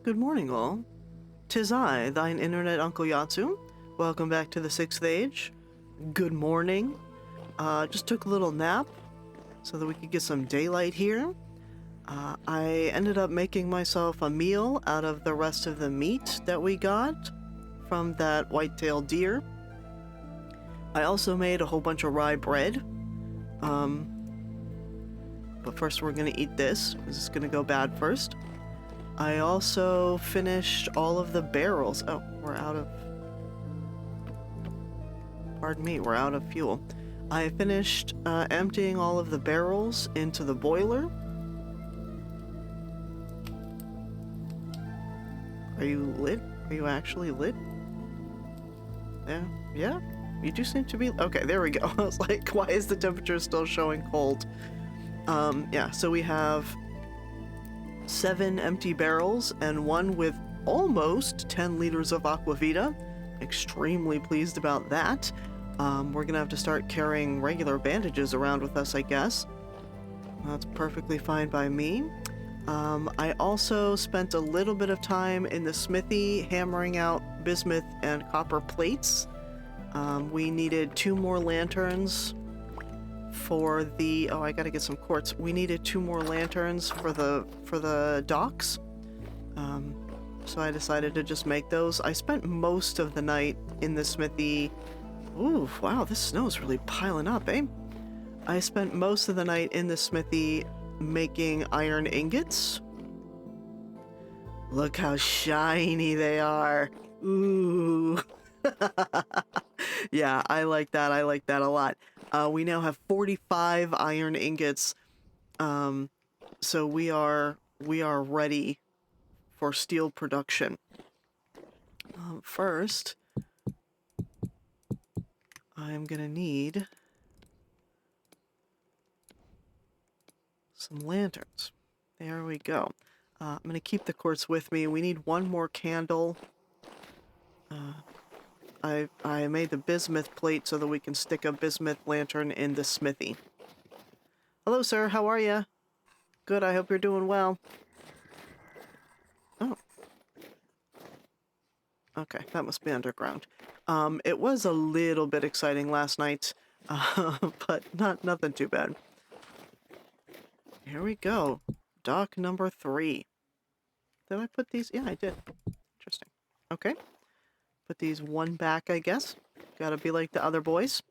Good morning, all. 'Tis I, thine internet Uncle Yatsu. Welcome back to the 6th Age. Good morning. Just took a little nap so that we could get some daylight here. I ended up making myself a meal out of the rest of the meat that we got from that white-tailed deer. I also made a whole bunch of rye bread. But first we're gonna eat this, because it's gonna go bad first. I also finished all of the barrels. Oh, we're out of... Pardon me, we're out of fuel. I finished emptying all of the barrels into the boiler. Are you lit? Are you actually lit? Yeah? You do seem to be... Okay, there we go. I was like, why is the temperature still showing cold? Yeah, so we have 7 empty barrels and one with almost 10 liters of aquavita. Extremely pleased about that. We're gonna have to start carrying regular bandages around with us, I guess. That's perfectly fine by me. I also spent a little bit of time in the smithy hammering out bismuth and copper plates. We needed 2 more lanterns for the... Oh, I gotta get some quartz. We needed 2 more lanterns for the docks. So I decided to just make those. I spent most of the night in the smithy. Ooh, wow, this snow's really piling up, eh? I spent most of the night in the smithy making iron ingots. Look how shiny they are. Ooh. Yeah, I like that. I like that a lot. We now have 45 iron ingots. So we are ready for steel production. First, I'm gonna need some lanterns. There we go. I'm gonna keep the quartz with me. We need 1 more candle. I made the bismuth plate so that we can stick a bismuth lantern in the smithy. Hello, sir. How are you? Good. I hope you're doing well. Oh. Okay, that must be underground. It was a little bit exciting last night, but nothing too bad. Here we go. Dock number 3. Did I put these? Yeah, I did. Interesting. Okay. Put these 1 back, I guess. Gotta be like the other boys.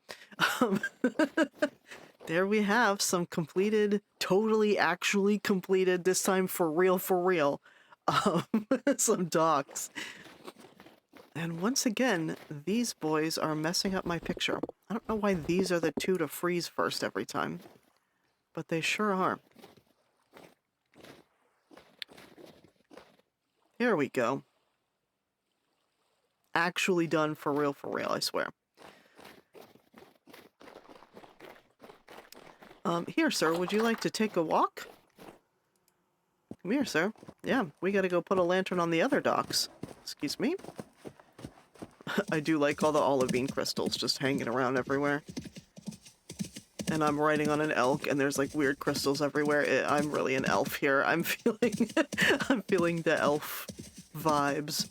There we have some completed, totally actually completed, this time for real, some docks. And once again, these boys are messing up my picture. I don't know why these are the 2 to freeze first every time, but they sure are. Here we go. Actually done for real, I swear. Here, sir, would you like to take a walk? Come here, sir. Yeah, we gotta go put a lantern on the other docks. Excuse me? I do like all the olivine crystals just hanging around everywhere. And I'm riding on an elk, and there's like weird crystals everywhere. I'm really an elf here. I'm feeling, I'm feeling the elf vibes.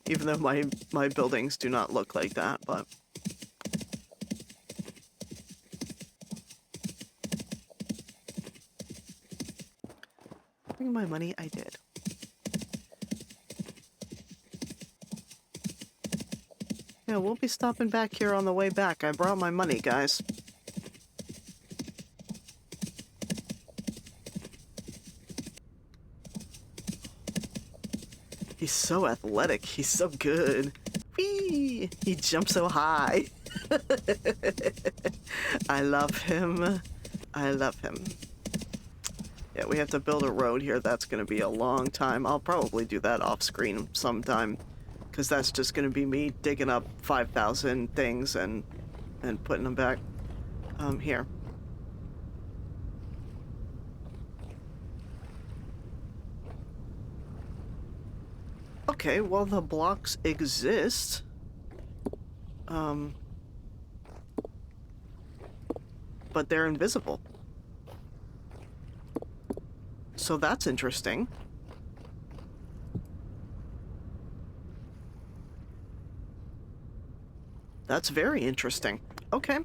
Even though my buildings do not look like that, but... Bring my money, I did. Yeah, we'll be stopping back here on the way back. I brought my money, guys. He's so athletic. He's so good. Whee! He jumps so high. I love him. I love him. Yeah, we have to build a road here. That's going to be a long time. I'll probably do that off screen sometime, because that's just going to be me digging up 5,000 things and putting them back. Here. Okay, well, the blocks exist. But they're invisible. So that's interesting. That's very interesting. Okay.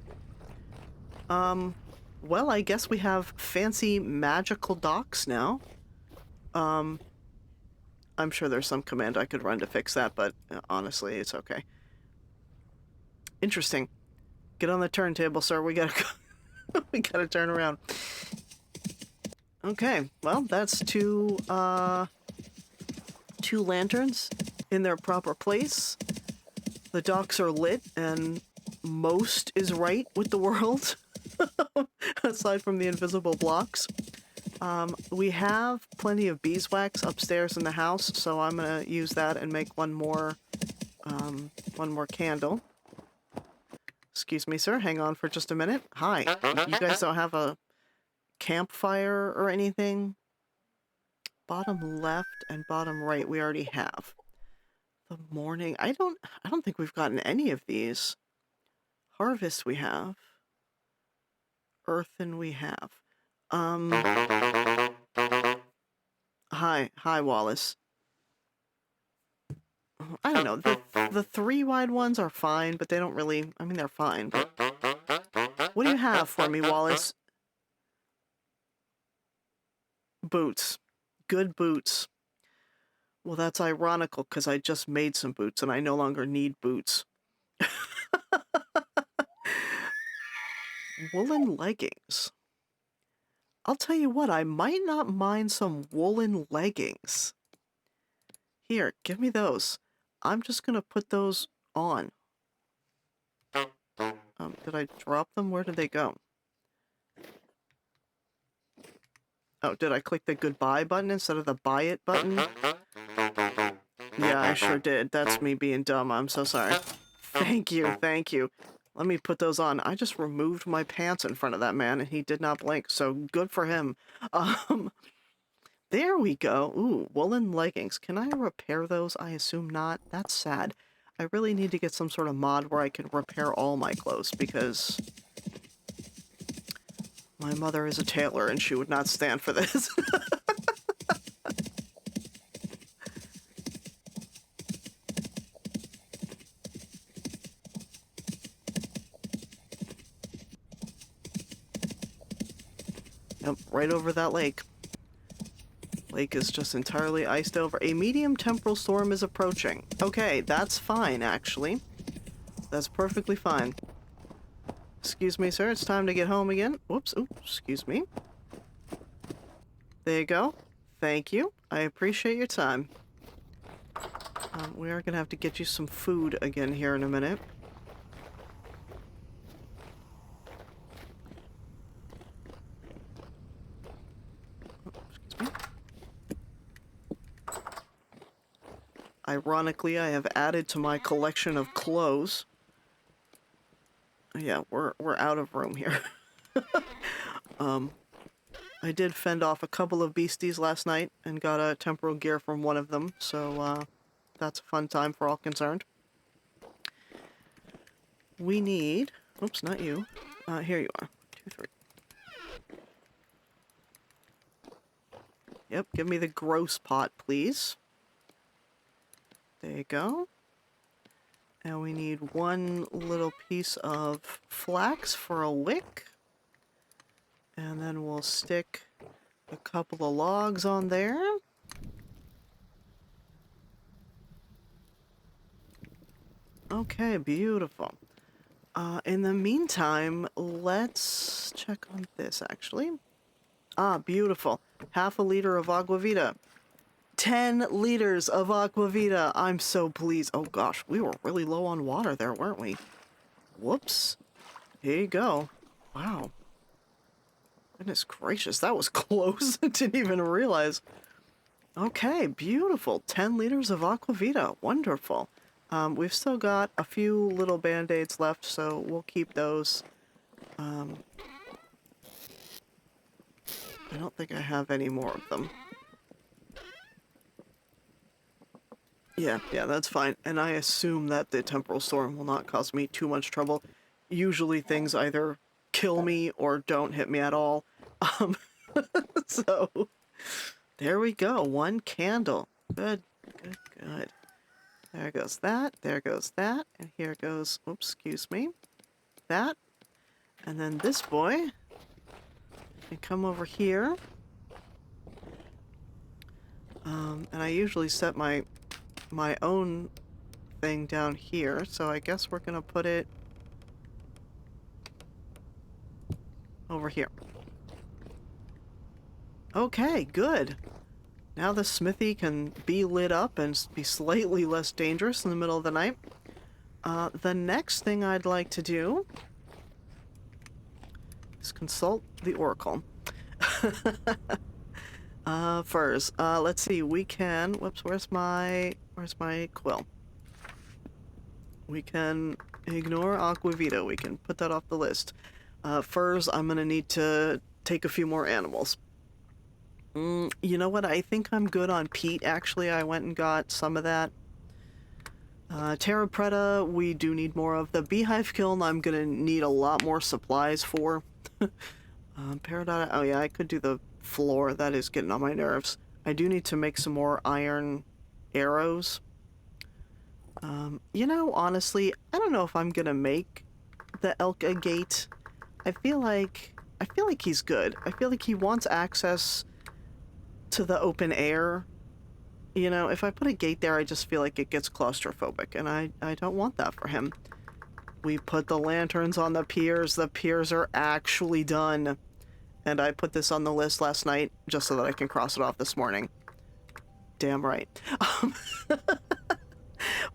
Well, I guess we have fancy magical docks now. I'm sure there's some command I could run to fix that, but honestly, it's okay. Interesting. Get on the turntable, sir. We gotta go. We gotta turn around. Okay, well, that's two lanterns in their proper place. The docks are lit, and most is right with the world, aside from the invisible blocks. We have plenty of beeswax upstairs in the house, so I'm gonna use that and make one more candle. Excuse me, sir. Hang on for just a minute. Hi. You guys don't have a campfire or anything? Bottom left and bottom right we already have. The morning. I don't think we've gotten any of these. Harvest we have. Earthen we have. Hi, Wallace. I don't know. The 3 wide ones are fine, but they don't really. I mean, they're fine. But what do you have for me, Wallace? Boots. Good boots. Well, that's ironical because I just made some boots and I no longer need boots. Woolen leggings. I'll tell you what, I might not mind some woolen leggings. Here, give me those. I'm just gonna put those on. Did I drop them? Where did they go? Oh, did I click the goodbye button instead of the buy it button? Yeah, I sure did. That's me being dumb. I'm so sorry. Thank you, thank you. Let me put those on. I just removed my pants in front of that man and he did not blink, so good for him. There we go. Ooh, woolen leggings. Can I repair those? I assume not. That's sad. I really need to get some sort of mod where I can repair all my clothes because my mother is a tailor and she would not stand for this. Yep, right over that lake. Lake is just entirely iced over. A medium temporal storm is approaching. Okay, that's fine, actually. That's perfectly fine. Excuse me, sir. It's time to get home again. Whoops. Oops, excuse me. There you go. Thank you. I appreciate your time. We are going to have to get you some food again here in a minute. Excuse me. Ironically, I have added to my collection of clothes. Yeah, we're out of room here. I did fend off a couple of beasties last night and got a temporal gear from one of them, so that's a fun time for all concerned. We need... Oops, not you. Here you are. 2, 3. Yep, give me the gross pot, please. There you go. And we need one little piece of flax for a wick. And then we'll stick a couple of logs on there. Okay, beautiful. In the meantime, let's check on this, actually. Ah, beautiful. Half a liter of Aquavita. 10 liters of Aquavita. I'm so pleased. Oh gosh, we were really low on water there, weren't we? Whoops. Here you go. Wow. Goodness gracious, that was close. I didn't even realize. Okay, beautiful. 10 liters of Aquavita. Wonderful. We've still got a few little band-aids left, so we'll keep those. I don't think I have any more of them. Yeah, that's fine. And I assume that the temporal storm will not cause me too much trouble. Usually things either kill me or don't hit me at all. So, there we go. 1 candle. Good. There goes that, there goes that, and here goes, oops, excuse me, that. And then this boy can come over here. And I usually set my own thing down here, so I guess we're gonna put it over here. Okay, good. Now the smithy can be lit up and be slightly less dangerous in the middle of the night. The next thing I'd like to do is consult the oracle. Furs. Let's see, we can, whoops, where's my quill? We can ignore Aquavita, we can put that off the list. Furs, I'm gonna need to take a few more animals. You know what, I think I'm good on peat, actually. I went and got some of that. Terra Preta, we do need more of. The beehive kiln, I'm gonna need a lot more supplies for. Peridot, oh yeah, I could do the floor. That is getting on my nerves. I do need to make some more iron arrows. You know, honestly, I don't know if I'm gonna make the Elka gate. I feel like he's good. I feel like he wants access to the open air. You know, if I put a gate there, I just feel like it gets claustrophobic, and I don't want that for him. We put the lanterns on the piers. The piers are actually done. And I put this on the list last night just so that I can cross it off this morning. Damn right.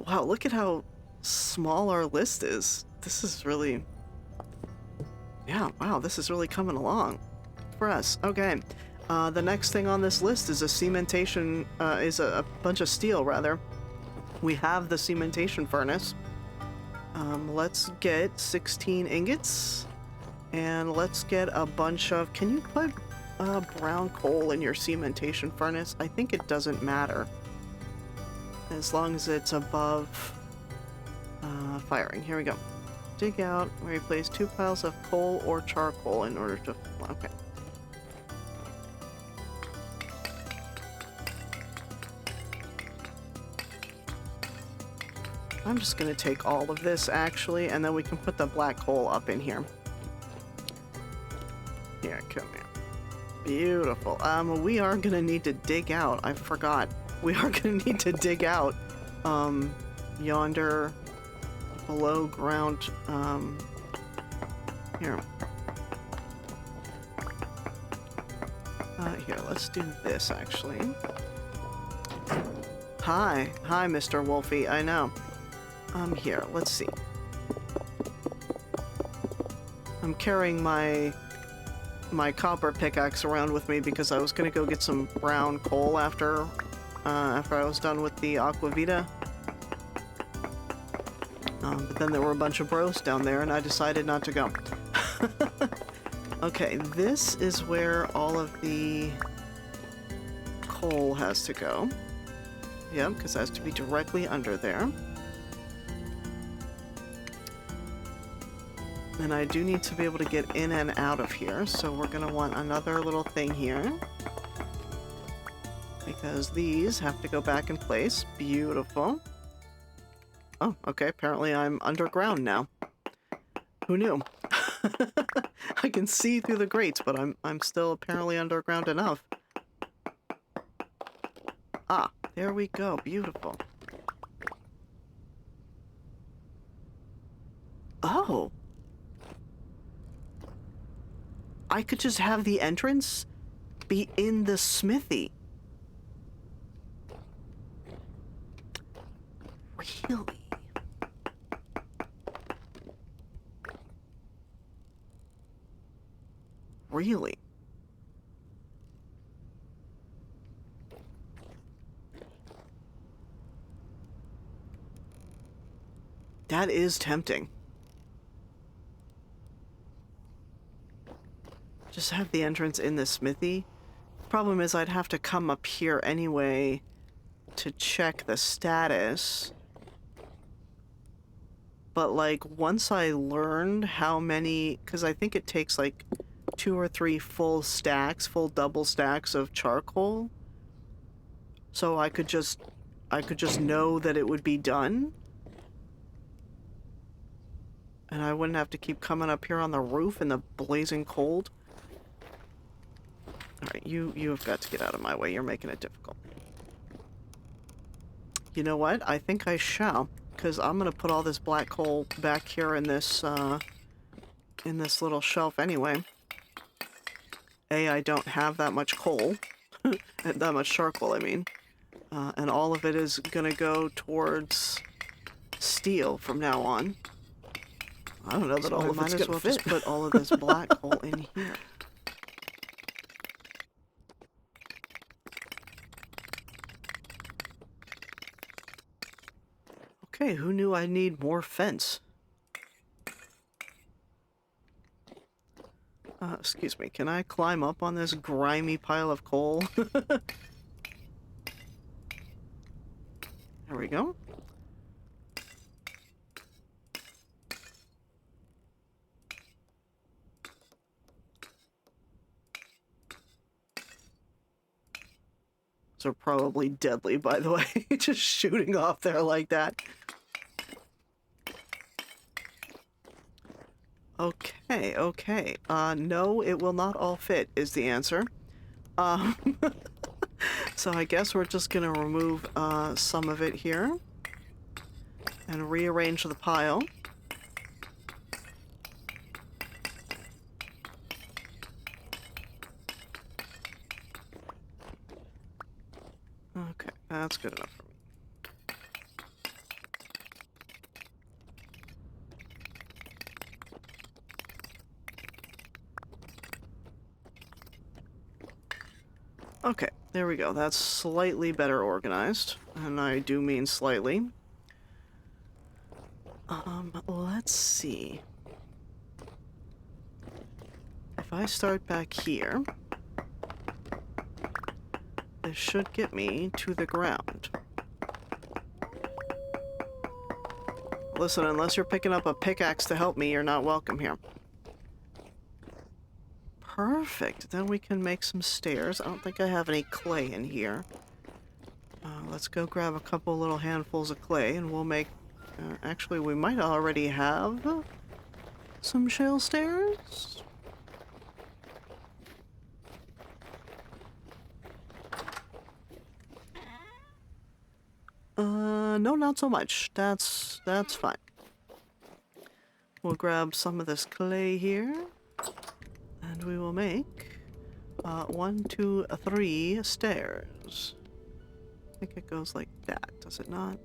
Wow, look at how small our list is. This is really... Yeah, wow, this is really coming along for us. Okay. The next thing on this list is a cementation, is a bunch of steel, rather. We have the cementation furnace. Let's get 16 ingots. And let's get a bunch of... Can you put brown coal in your cementation furnace? I think it doesn't matter. As long as it's above firing. Here we go. Dig out. Replace 2 piles of coal or charcoal in order to... Okay. I'm just going to take all of this, actually, and then we can put the black coal up in here. Here, come here. Beautiful. We are gonna need to dig out. I forgot. We are gonna need to dig out, yonder below ground, here. Here, let's do this, actually. Hi, Mr. Wolfie, I know. Here, let's see. I'm carrying my copper pickaxe around with me because I was gonna go get some brown coal after I was done with the Aquavita. But then there were a bunch of bros down there and I decided not to go. Okay, this is where all of the coal has to go. Yep, because it has to be directly under there. And I do need to be able to get in and out of here, so we're gonna want another little thing here. Because these have to go back in place. Beautiful. Oh, okay, apparently I'm underground now. Who knew? I can see through the grates, but I'm still apparently underground enough. Ah, there we go. Beautiful. Oh. I could just have the entrance be in the smithy. Really? Really? That is tempting. Just have the entrance in the smithy. Problem is I'd have to come up here anyway to check the status. But like once I learned how many, because I think it takes like 2 or 3 full double stacks of charcoal. So I could just I could just know that it would be done. And I wouldn't have to keep coming up here on the roof in the blazing cold. Alright, you have got to get out of my way. You're making it difficult. You know what? I think I shall. Because I'm going to put all this black coal back here in this little shelf anyway. I don't have that much coal. That much charcoal, I mean. And all of it is going to go towards steel from now on. I don't know that all of it's going to fit. Just put all of this black coal in here. Okay, who knew I need more fence? Excuse me, can I climb up on this grimy pile of coal? There we go. Those are probably deadly, by the way, just shooting off there like that. Okay, okay. No, it will not all fit, is the answer. So I guess we're just gonna remove some of it here and rearrange the pile. Okay, that's good enough for me. Okay, there we go. That's slightly better organized, and I do mean slightly. Let's see. If I start back here, this should get me to the ground. Listen, unless you're picking up a pickaxe to help me, you're not welcome here. Perfect. Then we can make some stairs. I don't think I have any clay in here. Let's go grab a couple little handfuls of clay and we'll make... actually, we might already have some shale stairs. No, not so much. That's fine. We'll grab some of this clay here. And we will make 1, 2, 3 stairs. I think it goes like that, does it not?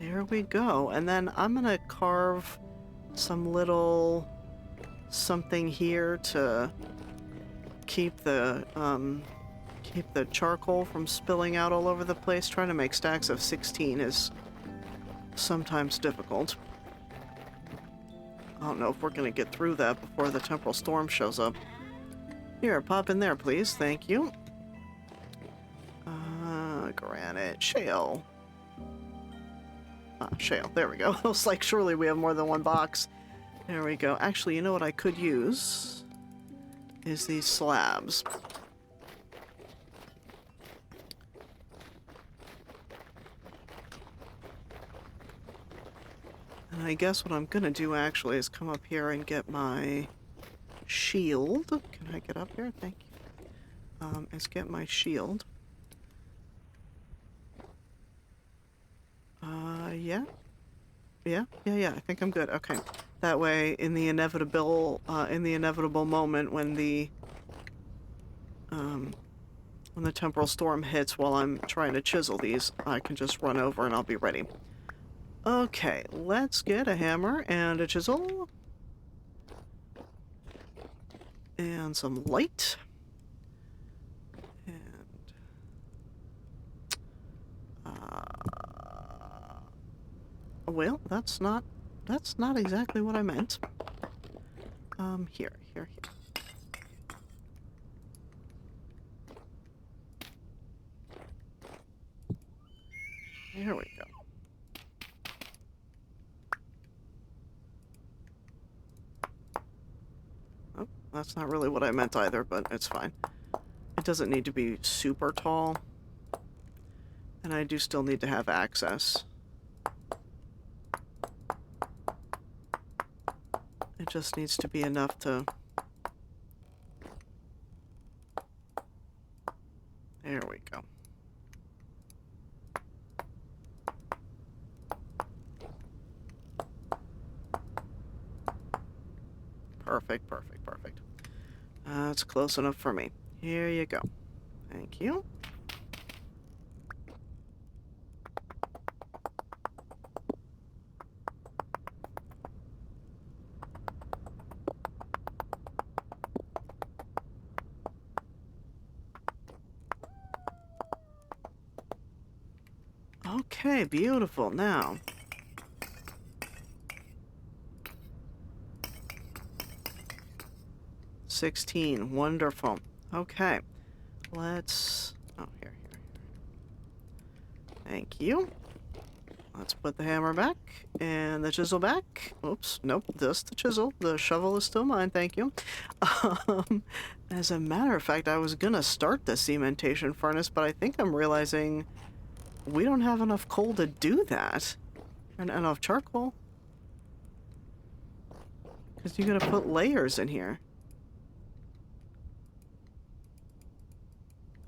There we go. And then I'm gonna carve some little something here to keep the charcoal from spilling out all over the place. Trying to make stacks of 16 is sometimes difficult. I don't know if we're going to get through that before the temporal storm shows up. Here, pop in there, please. Thank you. Granite. Shale. Shale. There we go. I was like, surely we have more than one box. There we go. Actually, you know what I could use? Is these slabs. And I guess what I'm gonna do actually is come up here and get my shield. Can I get up here? Thank you. Is get my shield. Yeah. I think I'm good. Okay. That way, in the inevitable moment when the temporal storm hits while I'm trying to chisel these, I can just run over and I'll be ready. Okay, let's get a hammer and a chisel. And some light. And... well, that's not exactly what I meant. Here. There we go. Oh, that's not really what I meant either, but it's fine. It doesn't need to be super tall. And I do still need to have access. It just needs to be enough to... There we go. Perfect, perfect, perfect. That's close enough for me. Here you go. Thank you. Okay, beautiful. Now, $16. Wonderful. Okay, let's... Oh, here. Thank you. Let's put the hammer back and the chisel back. Oops, nope, just the chisel. The shovel is still mine, thank you. As a matter of fact, I was gonna start the cementation furnace, but I think I'm realizing we don't have enough coal to do that. And enough charcoal. Because you gotta put layers in here.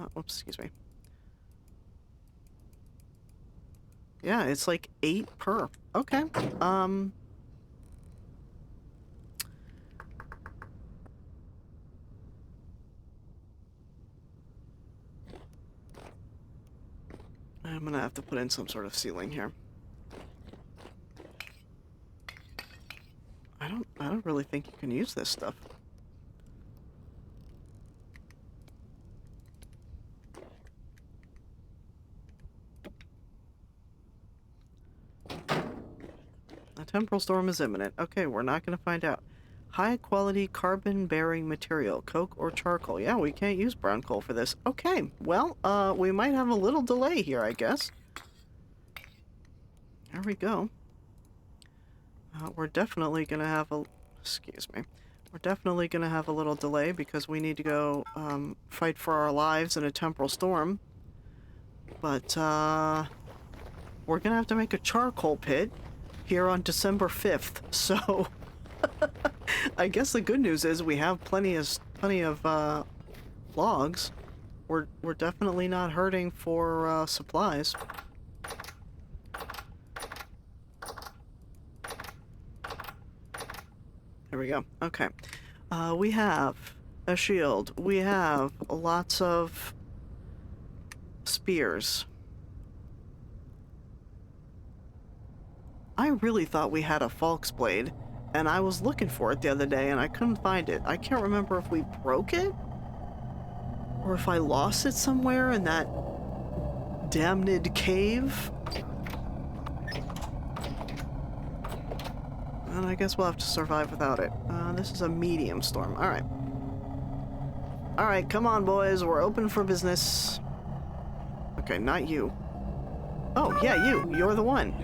Oh, oops, excuse me. Yeah, it's like 8 per. Okay. I'm gonna have to put in some sort of ceiling here. I don't really think you can use this stuff. A temporal storm is imminent. Okay, we're not gonna find out. High quality carbon bearing material, coke or charcoal. Yeah, we can't use brown coal for this. Okay, well, we might have a little delay here, I guess. There we go. We're definitely gonna have a... Excuse me. We're definitely gonna have a little delay because we need to go, fight for our lives in a temporal storm. But, we're gonna have to make a charcoal pit here on December 5th, so... I guess the good news is we have plenty of logs. We're definitely not hurting for supplies. There we go. Okay. We have a shield. We have lots of spears. I really thought we had a Falk's blade, and I was looking for it the other day and I couldn't find it. I can't remember if we broke it or if I lost it somewhere in that damned cave. And I guess we'll have to survive without it. This is a medium storm. Alright. Alright, come on, boys. We're open for business. Okay, not you. Oh, yeah, you. You're the one.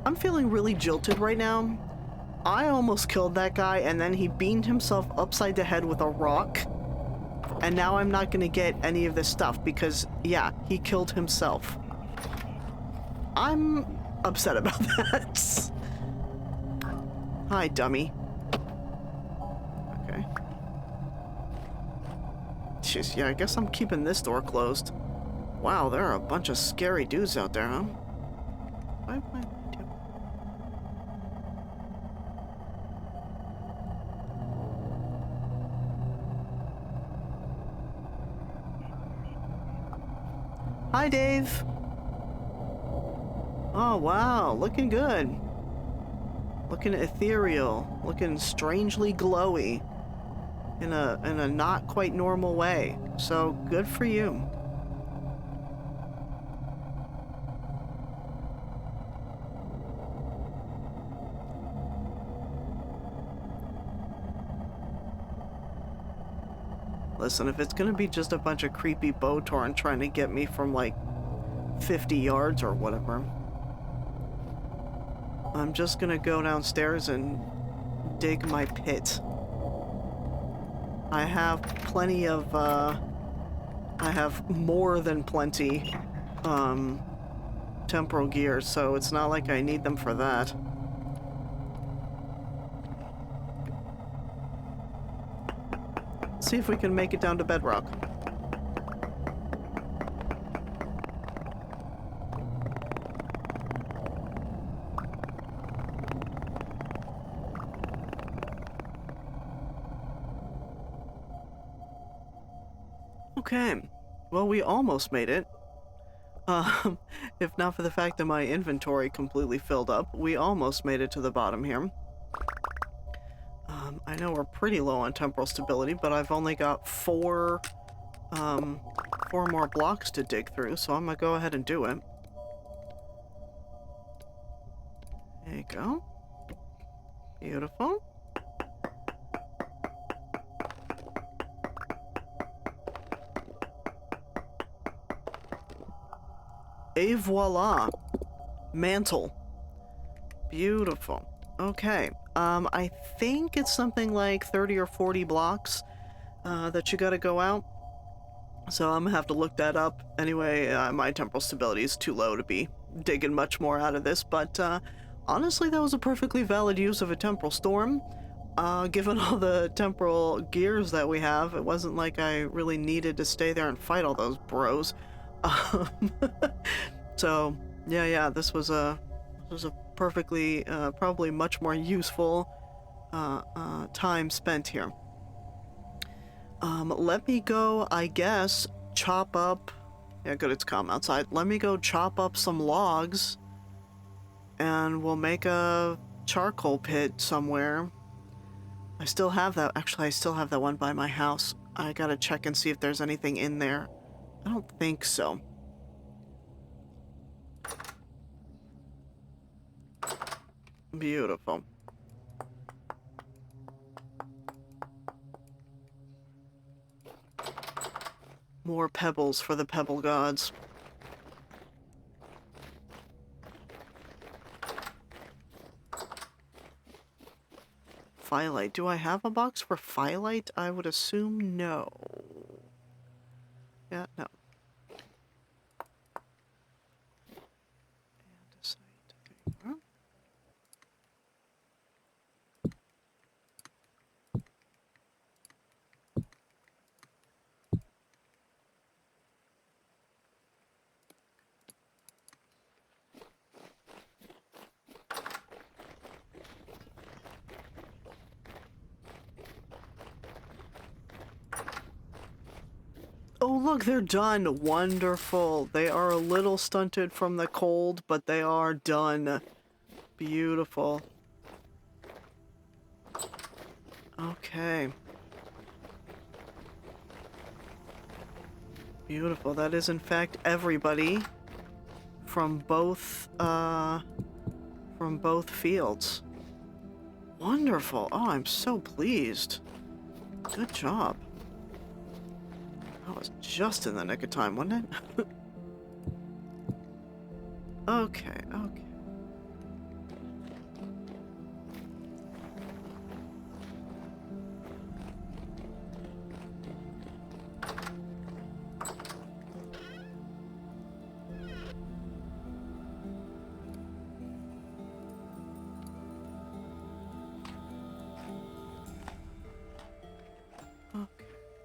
I'm feeling really jilted right now. I almost killed that guy, and then he beamed himself upside the head with a rock. And now I'm not gonna get any of this stuff because, yeah, he killed himself. I'm upset about that. Hi, dummy. Okay. Jeez, yeah, I guess I'm keeping this door closed. Wow, there are a bunch of scary dudes out there, huh? Why? Hi, Dave. Oh, wow. Looking good. Looking ethereal. Looking strangely glowy. In a not quite normal way. So, good for you. Listen, if it's gonna be just a bunch of creepy Botorn trying to get me from, like, 50 yards or whatever. I'm just gonna go downstairs and dig my pit. I have plenty of, I have more than plenty, temporal gears, so it's not like I need them for that. See if we can make it down to bedrock. Okay, well, we almost made it. If not for the fact that my inventory completely filled up, we almost made it to the bottom here. I know we're pretty low on temporal stability, but I've only got four more blocks to dig through, so I'm gonna go ahead and do it. There you go. Beautiful. Et voila! Mantle. Beautiful. Okay. I think it's something like 30 or 40 blocks that you gotta go out. So I'm gonna have to look that up. Anyway, my temporal stability is too low to be digging much more out of this, but honestly, that was a perfectly valid use of a temporal storm. Given all the temporal gears that we have, it wasn't like I really needed to stay there and fight all those bros. So, yeah, this was a perfectly, probably much more useful time spent here. Let me go, I guess, chop up... Yeah, good, it's calm outside. Let me go chop up some logs, and we'll make a charcoal pit somewhere. I still have that. Actually, I still have that one by my house. I gotta check and see if there's anything in there. I don't think so. Beautiful. More pebbles for the pebble gods. Firelight. Do I have a box for firelight? I would assume no. Yeah, no. Andesite. There you go. Oh, look, they're done. Wonderful. They are a little stunted from the cold, but they are done. Beautiful. Okay. Beautiful. That is, in fact, everybody from both fields. Wonderful. Oh, I'm so pleased. Good job. That was just in the nick of time, wasn't it? Okay.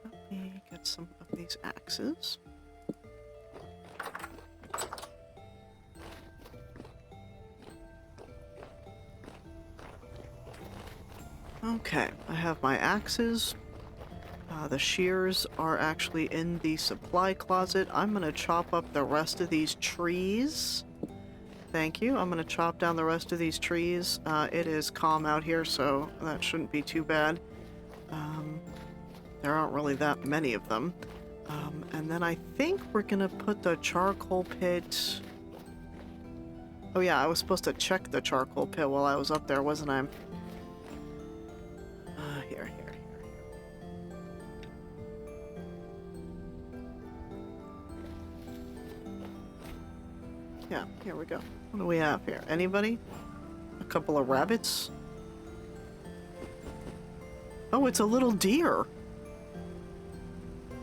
Let me get some of these axes. Okay, I have my axes. The shears are actually in the supply closet. I'm gonna chop up the rest of these trees. Thank you. I'm gonna chop down the rest of these trees. It is calm out here, so that shouldn't be too bad. There aren't really that many of them. And then I think we're gonna put the charcoal pit... Oh yeah, I was supposed to check the charcoal pit while I was up there, wasn't I? Here. Yeah, here we go. What do we have here? Anybody? A couple of rabbits? Oh, it's a little deer.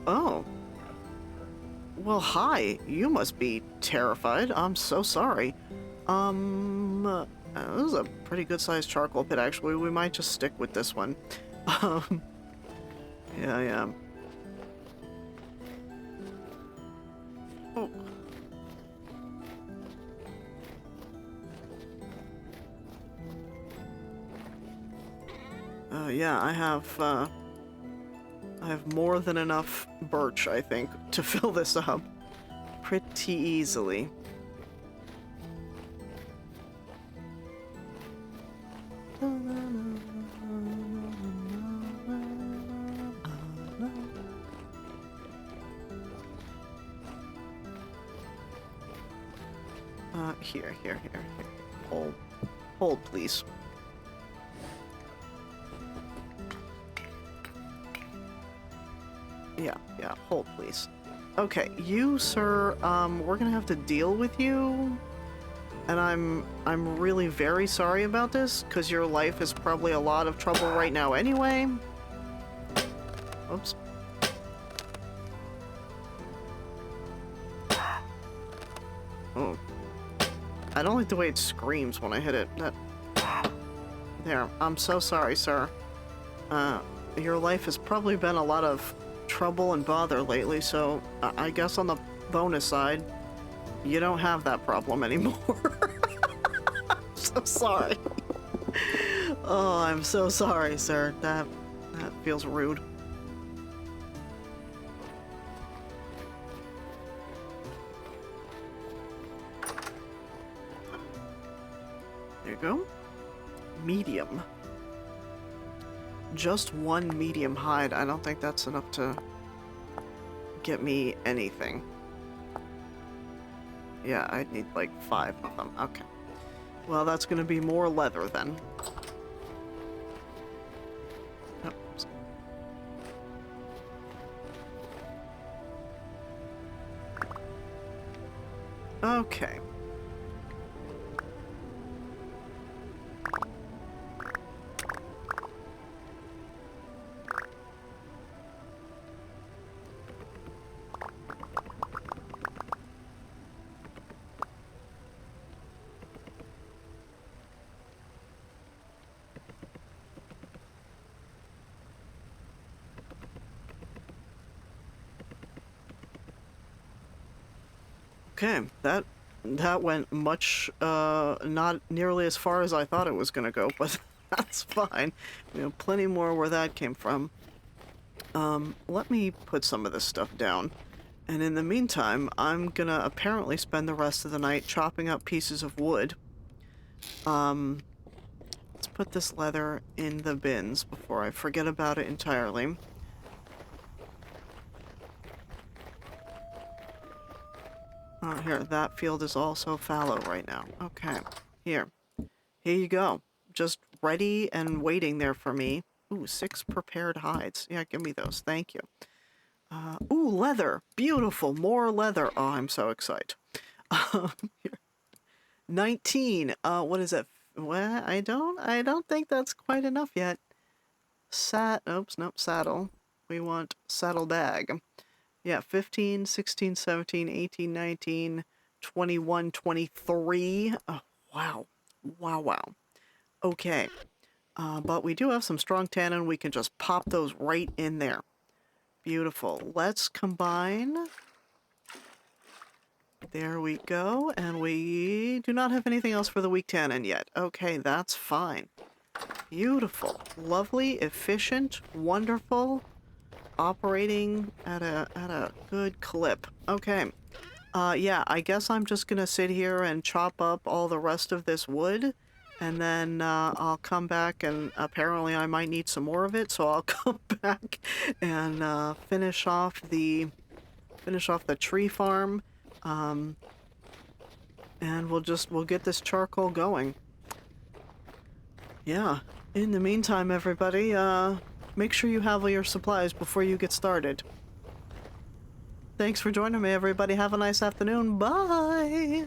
Oh. Well, hi. You must be terrified. I'm so sorry. This is a pretty good-sized charcoal pit, actually. We might just stick with this one. Um, yeah. Oh. Yeah, I have more than enough birch, I think, to fill this up pretty easily. Here. Hold, please. Yeah, hold, please. Okay, you, sir, we're gonna have to deal with you. And I'm really very sorry about this, because your life is probably a lot of trouble right now anyway. Oops. Oh. I don't like the way it screams when I hit it. There. I'm so sorry, sir. Your life has probably been a lot of trouble and bother lately, so I guess on the bonus side, you don't have that problem anymore. I'm so sorry. Oh, I'm so sorry, sir. That feels rude. There you go. Medium. Just one medium hide. I don't think that's enough to get me anything. Yeah, I'd need like 5 of them. Okay. Well, that's gonna be more leather then. Oops. Okay. Okay, that went much, not nearly as far as I thought it was gonna go, but that's fine. We have plenty more where that came from. Let me put some of this stuff down. And in the meantime, I'm gonna apparently spend the rest of the night chopping up pieces of wood. Let's put this leather in the bins before I forget about it entirely. Oh, here, that field is also fallow right now. Okay, here you go. Just ready and waiting there for me. Ooh, 6 prepared hides. Yeah, give me those. Thank you. Ooh, leather. Beautiful. More leather. Oh, I'm so excited. Here. 19. What is that? Well, I don't think that's quite enough yet. Oops, nope, saddle. We want saddle bag. Yeah, 15, 16, 17, 18, 19, 21, 23. Oh, wow. Wow. Okay. But we do have some strong tannin. We can just pop those right in there. Beautiful. Let's combine. There we go. And we do not have anything else for the weak tannin yet. Okay, that's fine. Beautiful. Lovely, efficient, wonderful. Operating at a good clip. Okay. Yeah, I guess I'm just gonna sit here and chop up all the rest of this wood, and then I'll come back, and apparently I might need some more of it, so I'll come back and finish off the tree farm, and we'll get this charcoal going. Yeah. In the meantime, everybody, make sure you have all your supplies before you get started. Thanks for joining me, everybody. Have a nice afternoon. Bye!